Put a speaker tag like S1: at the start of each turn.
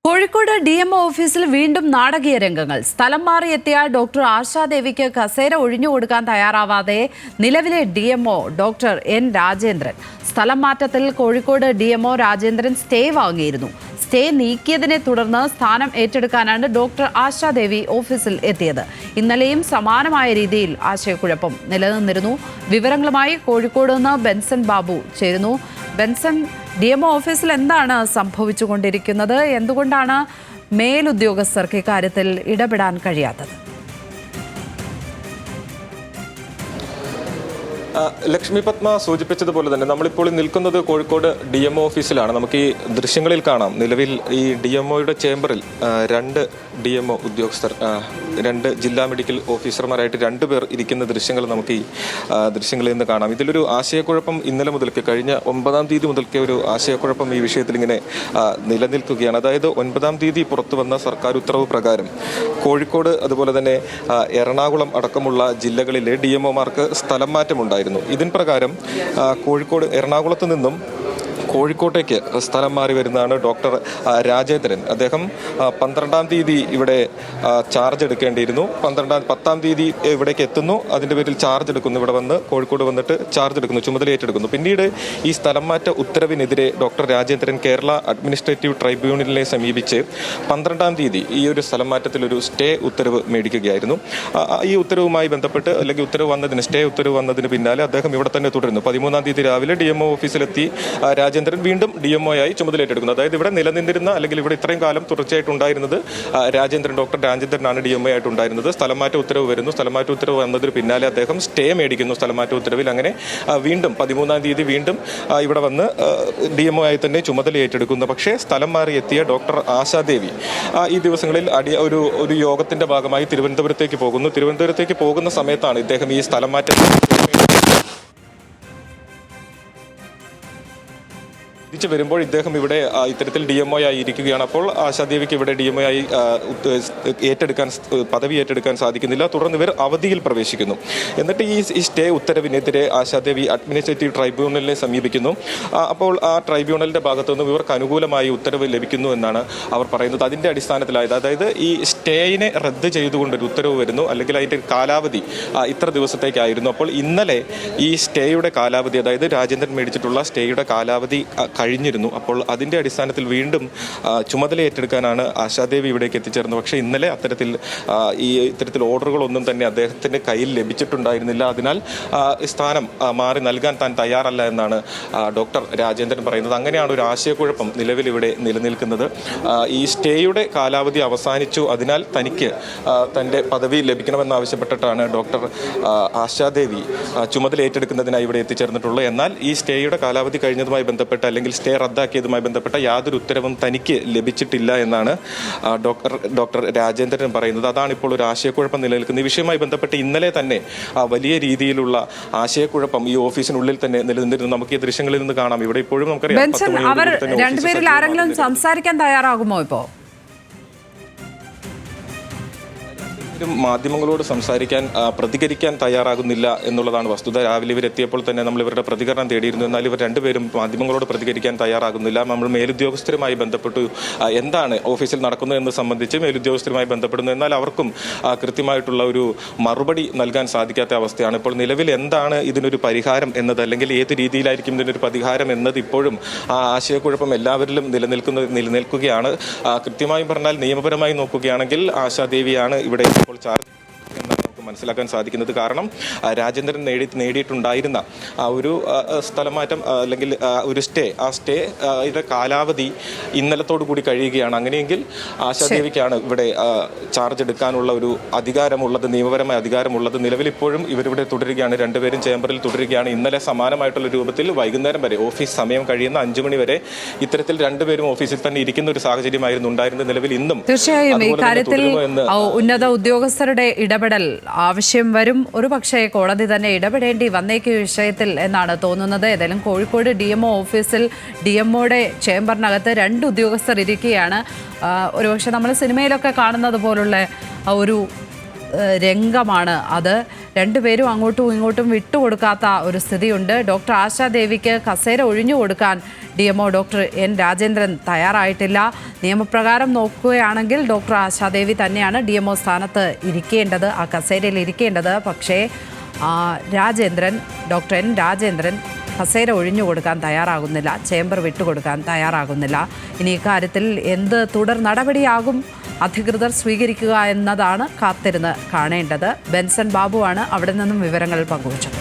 S1: Kozhikode DMO ഓഫീസിൽ വീണ്ടും നാടകീയ രംഗങ്ങൾ. സ്ഥലം മാറിയെത്തിയ ഡോക്ടർ ആശാദേവിക്ക് കസേര ഒഴിഞ്ഞുകൊടുക്കാൻ തയ്യാറാവാതെ നിലവിലെ DMO ഡോക്ടർ N രാജേന്ദ്രൻ. സ്ഥലം മാറ്റത്തിൽ കോഴിക്കോട് DMO രാജേന്ദ്രൻ സ്റ്റേ വാങ്ങിയിരുന്നു. സ്റ്റേ നീക്കിയതിനെ തുടർന്ന് സ്ഥാനം ഏറ്റെടുക്കാനാണ് ഡോക്ടർ ആശാദേവി ഓഫീസിൽ എത്തിയത്. ഇന്നലെയും സമാനമായ രീതിയിൽ ആശയക്കുഴപ്പം നിലനിന്നിരുന്നു. വിവരങ്ങളുമായി കോഴിക്കോട് നിന്ന് ബെൻസൺ ബാബു ചേരുന്നു. ബെൻസൺ, DMO ഓഫീസിൽ എന്താണ് സംഭവിച്ചുകൊണ്ടിരിക്കുന്നത്? എന്തുകൊണ്ടാണ് മേലുദ്യോഗസ്ഥർക്ക് ഇക്കാര്യത്തിൽ ഇടപെടാൻ കഴിയാത്തത്?
S2: ലക്ഷ്മി പത്മ സൂചിപ്പിച്ചതുപോലെ തന്നെ നമ്മളിപ്പോൾ നിൽക്കുന്നത് കോഴിക്കോട് DMO ഓഫീസിലാണ്. നമുക്ക് ഈ ദൃശ്യങ്ങളിൽ കാണാം. നിലവിൽ ഈ DMOയുടെ ചേംബറിൽ രണ്ട് DMO ഉദ്യോഗസ്ഥർ, രണ്ട് ജില്ലാ മെഡിക്കൽ ഓഫീസർമാരായിട്ട് 2 പേർ ഇരിക്കുന്ന ദൃശ്യങ്ങൾ നമുക്ക് ഈ ദൃശ്യങ്ങളിൽ നിന്ന് കാണാം. ഇതിലൊരു ആശയക്കുഴപ്പം ഇന്നലെ മുതൽക്ക്, കഴിഞ്ഞ 9-ാം തീയതി മുതൽക്കേ ഒരു ആശയക്കുഴപ്പം ഈ വിഷയത്തിൽ ഇങ്ങനെ നിലനിൽക്കുകയാണ്. അതായത് 9-ാം തീയതി പുറത്തു വന്ന സർക്കാർ ഉത്തരവ് പ്രകാരം കോഴിക്കോട് അതുപോലെ തന്നെ എറണാകുളം അടക്കമുള്ള ജില്ലകളിലെ DMOമാർക്ക് സ്ഥലം മാറ്റമുണ്ടായിരുന്നു. ഇതിൻ പ്രകാരം കോഴിക്കോട് എറണാകുളത്ത് നിന്നും കോഴിക്കോട്ടേക്ക് സ്ഥലം മാറി വരുന്നതാണ് ഡോക്ടർ രാജേന്ദ്രൻ. അദ്ദേഹം 12-ാം തീയതി ഇവിടെ ചാർജ് എടുക്കേണ്ടിയിരുന്നു. 10-ാം തീയതി ഇവിടേക്ക് എത്തുന്നു. അതിൻ്റെ പേരിൽ ചാർജ് എടുക്കുന്നു. ഇവിടെ വന്ന് കോഴിക്കോട് വന്നിട്ട് ചാർജ് എടുക്കുന്നു, ചുമതല ഏറ്റെടുക്കുന്നു. പിന്നീട് ഈ സ്ഥലം മാറ്റ ഉത്തരവിനെതിരെ ഡോക്ടർ രാജേന്ദ്രൻ കേരള അഡ്മിനിസ്ട്രേറ്റീവ് ട്രൈബ്യൂണലിനെ സമീപിച്ച് 12-ാം തീയതി ഈ ഒരു സ്ഥലം മാറ്റത്തിൽ ഒരു സ്റ്റേ ഉത്തരവ് മേടിക്കുകയായിരുന്നു. ഈ ഉത്തരവുമായി ബന്ധപ്പെട്ട്, അല്ലെങ്കിൽ സ്റ്റേ ഉത്തരവ് വന്നതിന് പിന്നാലെ അദ്ദേഹം ഇവിടെ തന്നെ തുടരുന്നു. 13-ാം തീയതി രാവിലെ DMO ഓഫീസിലെത്തി രാജേന്ദ്രൻ വീണ്ടും DMO ആയി ചുമതലയേറ്റെടുക്കുന്നു. അതായത് ഇവിടെ നിലനിന്നിരുന്ന, അല്ലെങ്കിൽ ഇവിടെ ഇത്രയും കാലം തുടർച്ചയായിട്ടുണ്ടായിരുന്നത് ഡോക്ടർ രാജേന്ദ്രനാണ് DMO ആയിട്ടുണ്ടായിരുന്നത്. സ്ഥലമാറ്റ ഉത്തരവ് വരുന്നു. സ്ഥലമാറ്റ ഉത്തരവ് വന്നതിന് പിന്നാലെ അദ്ദേഹം സ്റ്റേ മേടിക്കുന്നു സ്ഥലമാറ്റ ഉത്തരവിൽ. അങ്ങനെ വീണ്ടും 13-ാം തീയതി വീണ്ടും ഇവിടെ വന്ന് DMO ആയി തന്നെ ചുമതല ഏറ്റെടുക്കുന്നു. പക്ഷേ സ്ഥലം മാറി എത്തിയ ഡോക്ടർ ആശാദേവി ഈ ദിവസങ്ങളിൽ ഒരു യോഗത്തിന്റെ ഭാഗമായി തിരുവനന്തപുരത്തേക്ക് പോകുന്നു. തിരുവനന്തപുരത്തേക്ക് പോകുന്ന സമയത്താണ് ഇദ്ദേഹം ഈ സ്ഥലം മാറ്റം തിരിച്ചു വരുമ്പോൾ ഇദ്ദേഹം ഇവിടെ ഇത്തരത്തിൽ DMO ആയി ഇരിക്കുകയാണ്. അപ്പോൾ ആശാദേവിക്ക് ഇവിടെ DMO ആയി പദവി ഏറ്റെടുക്കാൻ സാധിക്കുന്നില്ല. തുടർന്ന് ഇവർ അവധിയിൽ പ്രവേശിക്കുന്നു. എന്നിട്ട് ഈ സ്റ്റേ ഉത്തരവിനെതിരെ ആശാദേവി അഡ്മിനിസ്ട്രേറ്റീവ് ട്രൈബ്യൂണലിനെ സമീപിക്കുന്നു. അപ്പോൾ ആ ട്രൈബ്യൂണലിന്റെ ഭാഗത്തു നിന്നും ഇവർക്ക് അനുകൂലമായി ഉത്തരവ് ലഭിക്കുന്നു എന്നാണ് അവർ പറയുന്നത്. അതിന്റെ അടിസ്ഥാനത്തിലായത്, അതായത് ഈ സ്റ്റേയിനെ റദ്ദ് ചെയ്തുകൊണ്ടൊരു ഉത്തരവ് വരുന്നു, അല്ലെങ്കിൽ അതിന്റെ കാലാവധി ഇത്ര ദിവസത്തേക്കായിരുന്നു. അപ്പോൾ ഇന്നലെ ഈ സ്റ്റേയുടെ കാലാവധി, അതായത് രാജേന്ദ്രൻ മേടിച്ചിട്ടുള്ള സ്റ്റേയുടെ കാലാവധി കഴിഞ്ഞിരുന്നു. അപ്പോൾ അതിൻ്റെ അടിസ്ഥാനത്തിൽ വീണ്ടും ചുമതല ഏറ്റെടുക്കാനാണ് ആശാദേവി ഇവിടേക്ക് എത്തിച്ചേർന്നത്. പക്ഷേ ഇന്നലെ ഇത്തരത്തിൽ ഓർഡറുകളൊന്നും തന്നെ അദ്ദേഹത്തിൻ്റെ കയ്യിൽ ലഭിച്ചിട്ടുണ്ടായിരുന്നില്ല. അതിനാൽ സ്ഥാനം മാറി നൽകാൻ താൻ തയ്യാറല്ല എന്നാണ് ഡോക്ടർ രാജേന്ദ്രൻ പറയുന്നത്. അങ്ങനെയാണ് ഒരു ആശയക്കുഴപ്പം നിലവിൽ ഇവിടെ നിലനിൽക്കുന്നത്. ഈ സ്റ്റേയുടെ കാലാവധി അവസാനിച്ചു. അതിനാൽ തനിക്ക് തൻ്റെ പദവി ലഭിക്കണമെന്നാവശ്യപ്പെട്ടിട്ടാണ് ഡോക്ടർ ആശാദേവി ചുമതല ഏറ്റെടുക്കുന്നതിനായി ഇവിടെ എത്തിച്ചേർന്നിട്ടുള്ളത്. എന്നാൽ ഈ സ്റ്റേയുടെ കാലാവധി കഴിഞ്ഞതുമായി ബന്ധപ്പെട്ട്, അല്ലെങ്കിൽ സ്റ്റേ റദ്ദാക്കിയതുമായി ബന്ധപ്പെട്ട യാതൊരു ഉത്തരവും തനിക്ക് ലഭിച്ചിട്ടില്ല എന്നാണ് ഡോക്ടർ രാജേന്ദ്രൻ പറയുന്നത്. അതാണ് ഇപ്പോൾ ഒരു ആശയക്കുഴപ്പം നിലനിൽക്കുന്നത്. ഈ വിഷയവുമായി ബന്ധപ്പെട്ട് ഇന്നലെ തന്നെ വലിയ രീതിയിലുള്ള ആശയക്കുഴപ്പം ഈ ഓഫീസിനുള്ളിൽ തന്നെ നിലനിന്നിരുന്നു. നമുക്ക് ഈ ദൃശ്യങ്ങളിൽ നിന്ന് കാണാം. ഇവിടെ ഇപ്പോഴും നമുക്കറിയാം,
S1: അവർ രണ്ടുപേരിൽ ആരെങ്കിലും സംസാരിക്കാൻ തയ്യാറാകുമോ? ഇപ്പോൾ
S2: മാധ്യമങ്ങളോട് പ്രതികരിക്കാൻ തയ്യാറാകുന്നില്ല എന്നുള്ളതാണ് വസ്തുത. രാവിലെ ഇവരെത്തിയപ്പോൾ തന്നെ നമ്മൾ ഇവരുടെ പ്രതികരണം തേടിയിരുന്നു. എന്നാൽ ഇവർ രണ്ടുപേരും മാധ്യമങ്ങളോട് പ്രതികരിക്കാൻ തയ്യാറാകുന്നില്ല. നമ്മൾ മേലുദ്യോഗസ്ഥരുമായി ബന്ധപ്പെട്ടു എന്താണ് ഓഫീസിൽ നടക്കുന്നത് എന്ന് സംബന്ധിച്ച് മേലുദ്യോഗസ്ഥരുമായി ബന്ധപ്പെടുന്നു. എന്നാൽ അവർക്കും കൃത്യമായിട്ടുള്ള ഒരു മറുപടി നൽകാൻ സാധിക്കാത്ത അവസ്ഥയാണ്. ഇപ്പോൾ നിലവിൽ എന്താണ് ഇതിനൊരു പരിഹാരം എന്നത്, അല്ലെങ്കിൽ ഏത് രീതിയിലായിരിക്കും ഇതിനൊരു പരിഹാരം എന്നത് ഇപ്പോഴും ആശയക്കുഴപ്പം എല്ലാവരിലും നിലനിൽക്കുകയാണ്. കൃത്യമായും പറഞ്ഞാൽ, നിയമപരമായി നോക്കുകയാണെങ്കിൽ ആശാദേവിയാണ് ഇവിടെ ചാർജ് എന്നാണ് നമുക്ക് മനസ്സിലാക്കാൻ സാധിക്കുന്നത്. കാരണം രാജേന്ദ്രൻ നേടിയിട്ടുണ്ടായിരുന്ന ആ ഒരു സ്ഥലമാറ്റം, അല്ലെങ്കിൽ ഒരു സ്റ്റേയുടെ കാലാവധി ഇന്നലത്തോടു കൂടി കഴിയുകയാണ്. അങ്ങനെയെങ്കിൽ ആശാദേവിക്കാണ് ഇവിടെ ചാർജ് എടുക്കാനുള്ള ഒരു അധികാരമുള്ളത്, നിയമപരമായ അധികാരമുള്ളത്. നിലവിൽ ഇപ്പോഴും ഇവരിവിടെ തുടരുകയാണ്. രണ്ടുപേരും ചേംബറിൽ തുടരുകയാണ്. ഇന്നലെ സമാനമായിട്ടുള്ള രൂപത്തിൽ വൈകുന്നേരം വരെ, ഓഫീസ് സമയം കഴിയുന്ന 5 മണി വരെ ഇത്തരത്തിൽ രണ്ടുപേരും ഓഫീസിൽ തന്നെ ഇരിക്കുന്ന ഒരു സാഹചര്യമായിരുന്നു ഉണ്ടായിരുന്നത്. നിലവിൽ ഇന്നും
S1: തീർച്ചയായും ഈ കാര്യത്തിൽ ഉന്നത ഉദ്യോഗസ്ഥരുടെ ഇടപെടൽ ആവശ്യം വരും. ഒരുപക്ഷേ കോടതി തന്നെ ഇടപെടേണ്ടി വന്നേക്കും വിഷയത്തിൽ എന്നാണ് തോന്നുന്നത്. ഏതായാലും കോഴിക്കോട് DMO ഓഫീസിൽ DMOയുടെ ചേംബറിനകത്ത് 2 ഉദ്യോഗസ്ഥർ ഇരിക്കുകയാണ്. ഒരുപക്ഷെ നമ്മൾ സിനിമയിലൊക്കെ കാണുന്നത് പോലുള്ള ഒരു രംഗമാണ് അത്. രണ്ടുപേരും അങ്ങോട്ടും ഇങ്ങോട്ടും വിട്ടുകൊടുക്കാത്ത ഒരു സ്ഥിതിയുണ്ട്. ഡോക്ടർ ആശാദേവിക്ക് കസേര ഒഴിഞ്ഞു കൊടുക്കാൻ DMO ഡോക്ടർ N രാജേന്ദ്രൻ തയ്യാറായിട്ടില്ല. നിയമപ്രകാരം നോക്കുകയാണെങ്കിൽ ഡോക്ടർ ആശാദേവി തന്നെയാണ് DMO സ്ഥാനത്ത് ഇരിക്കേണ്ടത്, ആ കസേരയിൽ ഇരിക്കേണ്ടത്. പക്ഷേ ഡോക്ടർ N രാജേന്ദ്രൻ കസേര ഒഴിഞ്ഞു കൊടുക്കാൻ തയ്യാറാകുന്നില്ല, ചേംബർ വിട്ടുകൊടുക്കാൻ തയ്യാറാകുന്നില്ല. ഇനി ഇക്കാര്യത്തിൽ എന്ത് തുടർ നടപടിയാകും അധികൃതർ സ്വീകരിക്കുക എന്നതാണ് കാത്തിരുന്ന് കാണേണ്ടത്. ബെൻസൺ ബാബുവാണ് അവിടെ നിന്നും വിവരങ്ങൾ പങ്കുവച്ചത്.